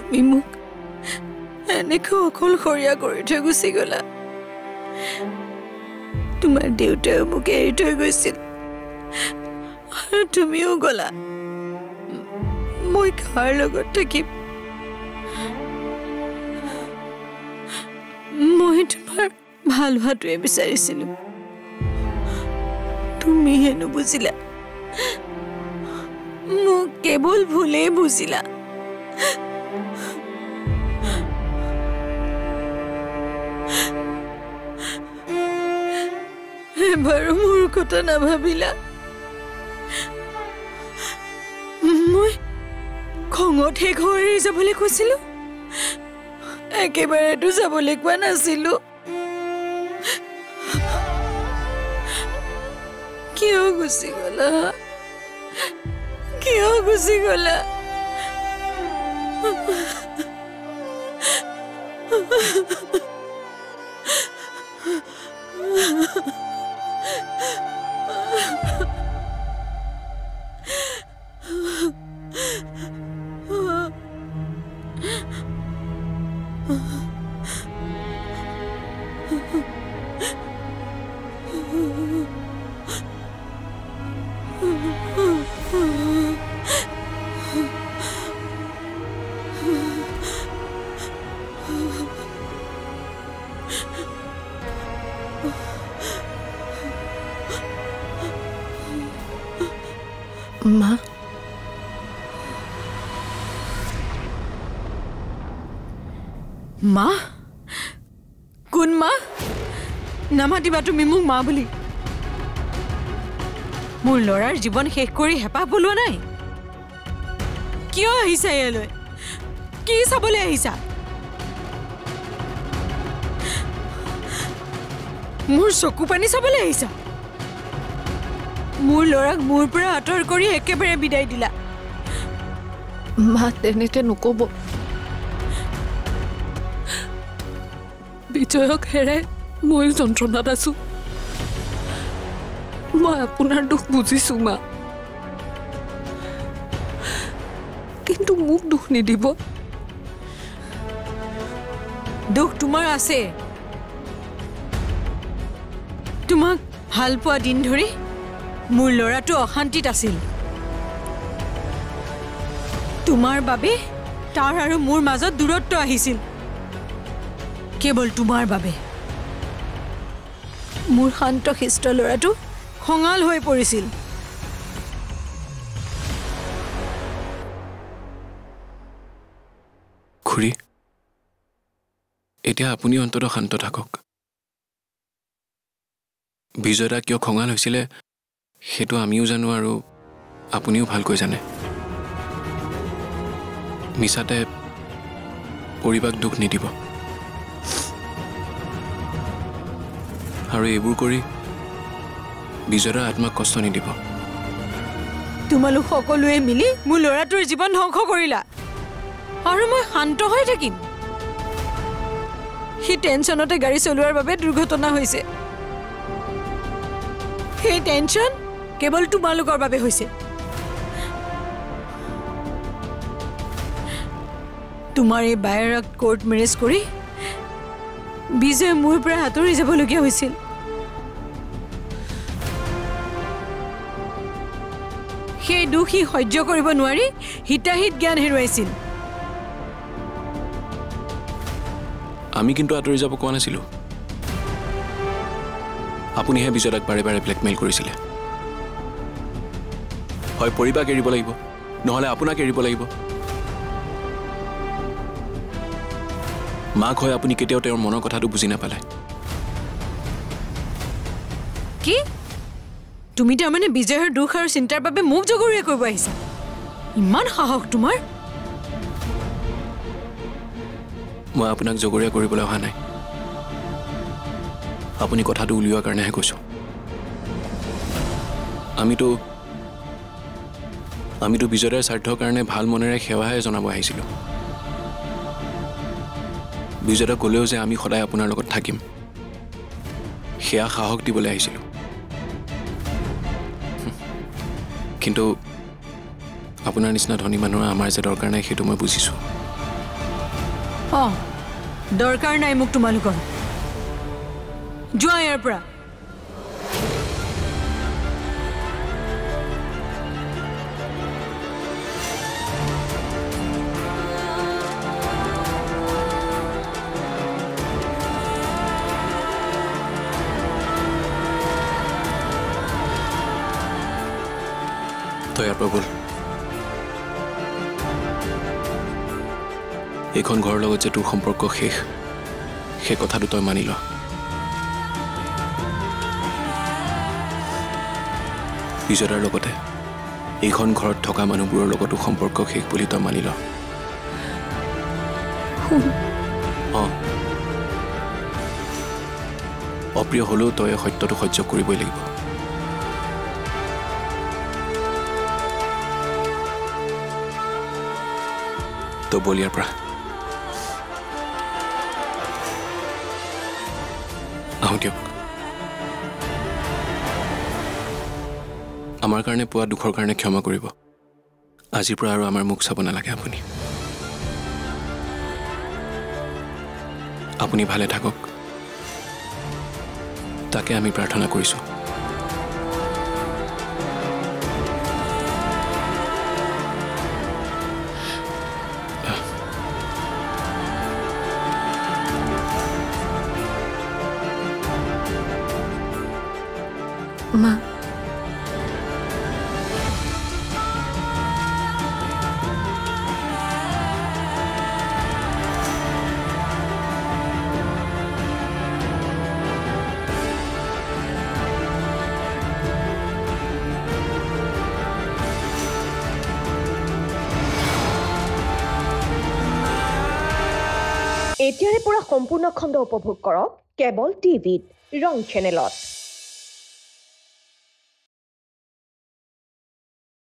তুমি মোক এনেকৈ অকলশৰীয়া কৰি থৈ গুচি গলা তোমাৰ দেউতাও মোক এৰি থৈ গৈছিল আৰু তুমিও গলা মই কাৰ লগত থাকিম মই তোমাৰ ভাল হোৱাটোৱে বিচাৰিছিলো তুমি হেনো বুজিলা মোক কেৱল ভুলেই বুজিলা এবাৰো মোৰ কথা নাভাবিলা মই খঙত হে ঘৰ এৰি যাবলৈ কৈছিলো একেবাৰেতো যাবলৈ কোৱা নাছিলো কিয় গুচি গলা কিয় গুচি গলা মা মা কোন মা নামাতিবা তুমি মোক মা বুলি মোৰ লৰাৰ জীৱন শেষ কৰি হেঁপাহ পলোৱা নাই কিয় আহিছা ইয়ালৈ কি চাবলৈ আহিছা মোৰ চকু পানী চাবলৈ আহিছা মোৰ লৰাক মোৰ পৰা আঁতৰ কৰি একেবাৰে বিদায় দিলা মা তেনেকে নকব বিজয়ক হেৰাই মই যন্ত্ৰণাত আছো মই আপোনাৰ দুখ বুজিছো মা কিন্তু মোক দুখ নিদিব দুখ তোমাৰ আছে তোমাক ভাল পোৱা দিন ধৰি মোৰ লৰাটো অশান্তিত আছিল তোমাৰ বাবে তাৰ আৰু মোৰ মাজত দূৰত্ব আহিছিল কেৱল তোমাৰ বাবে মোৰ শান্ত শিষ্ট লৰাটো খঙাল হৈ পৰিছিল খুৰী এতিয়া আপুনি অন্তত শান্ত থাকক বিজয়দা কিয় খঙাল হৈছিলে সেইটো আমিও জানো আৰু আপুনিও ভালকৈ জানে মিছাতে পৰিবাক দুখ নিদিব আৰু এইবোৰ কৰি বিজয়দাৰ আত্মাক কষ্ট নিদিব তোমালোক সকলোৱে মিলি মোৰ লৰাটোৰ জীৱন ধ্বংস কৰিলা আৰু মই শান্ত হৈ থাকিম সি টেনচনতে গাড়ী চলোৱাৰ বাবে দুৰ্ঘটনা হৈছে সেই টেনচন কেৱল তোমালোকৰ বাবে হৈছে তোমাৰ এই বায়েৰক কোৰ্ট মেৰেজ কৰি বিজয় মোৰ পৰা আঁতৰি যাবলগীয়া হৈছিল সেই দুখ সি সহ্য কৰিব নোৱাৰি হিতাহিত জ্ঞান হেৰুৱাইছিল আমি কিন্তু আঁতৰি যাব কোৱা নাছিলো আপুনিহে বিজয়দাক বাৰে বাৰে ব্লেকমেইল কৰিছিলে হয় পৰিবাক এৰিব লাগিব নহলে আপোনাক এৰিব লাগিব মাক হয় আপুনি কেতিয়াও তেওঁৰ মনৰ কথাটো বুজি নাপালে কি তুমি তাৰমানে বিজয়ৰ দুখ আৰু চিন্তাৰ বাবে মোক জগৰীয়া কৰিব আহিছা ইমান সাহস তোমাৰ মই আপোনাক জগৰীয়া কৰিবলৈ অহা নাই আপুনি কথাটো উলিওৱাৰ কাৰণেহে কৈছো আমিতো বিজয়দাৰ স্বাৰ্থৰ কাৰণে ভাল মনেৰে সেৱাহে জনাব আহিছিলোঁ বিজয়দাক ক'লেও যে আমি সদায় আপোনাৰ লগত থাকিম সেয়া সাহস দিবলৈ আহিছিলোঁ কিন্তু আপোনাৰ নিচিনা ধনী মানুহৰ আমাৰ যে দৰকাৰ নাই সেইটো মই বুজিছোঁ অঁ দৰকাৰ নাই মোক তোমালোকৰ যোৱা ইয়াৰ পৰা তই ইয়াৰ পৰা বল এইখন ঘৰৰ লগত যে তোৰ সম্পৰ্ক শেষ সেই কথাটো তই মানি ল বিজয়দাৰ লগতে এইখন ঘৰত থকা মানুহবোৰৰ লগতো সম্পৰ্ক শেষ বুলি তই মানি ল অপ্ৰিয় হ'লেও তই সত্যটো সহ্য কৰিবই লাগিব তই বল ইয়াৰ পৰা আহোঁ দিয়ক আমাৰ কাৰণে পোৱা দুখৰ কাৰণে ক্ষমা কৰিব আজিৰ পৰা আৰু আমাৰ মুখ চাব নালাগে আপুনি ভালে থাকক তাকে আমি প্ৰাৰ্থনা কৰিছোঁ মা এতিয়াৰে পৰা সম্পূৰ্ণ খণ্ড উপভোগ কৰক কেবল টিভিত ৰং চেনেলত